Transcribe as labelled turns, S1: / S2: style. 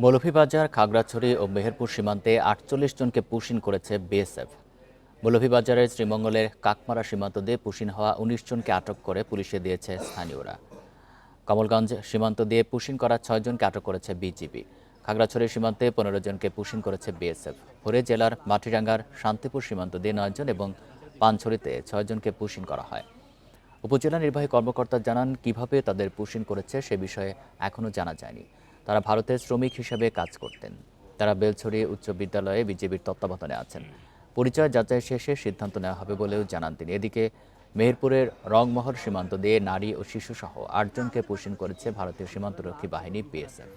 S1: মৌলভীবাজার, খাগড়াছড়ি ও মেহেরপুর সীমান্তে ৪৮ জনকে পুশিন করেছে বিএসএফ। মৌলভীবাজারের শ্রীমঙ্গলের কাকমারা সীমান্ত দিয়ে পুশিন হওয়া ১৯ জনকে আটক করে পুলিশে দিয়েছে স্থানীয়রা। কমলগঞ্জ সীমান্ত দিয়ে পুশিন করা ৬ জনকে আটক করেছে বিজিবি। খাগড়াছড়ি সীমান্তে ১৫ জনকে পুশিন করেছে বিএসএফ। ভোরে জেলার মাটিরাঙ্গার শান্তিপুর সীমান্ত দিয়ে ৯ জন এবং পানছড়িতে ৬ জনকে পুশিন করা হয়। উপজেলা নির্বাহী কর্মকর্তা জানান, কিভাবে তাদের পুশিন করেছে সে বিষয়ে এখনও জানা যায়নি। তারা ভারতের শ্রমিক হিসেবে কাজ করতেন। তারা বেলছড়ি উচ্চ বিদ্যালয়ে বিজেপির তত্ত্বাবধানে আছেন। পরিচয় যাচাই শেষে সিদ্ধান্ত নেওয়া হবে বলেও জানান তিনি। এদিকে মেহেরপুরের রংমহল সীমান্ত দিয়ে নারী ও শিশুসহ ৮ জনকে পুশিন করেছে ভারতীয় সীমান্তরক্ষী বাহিনী বিএসএফ।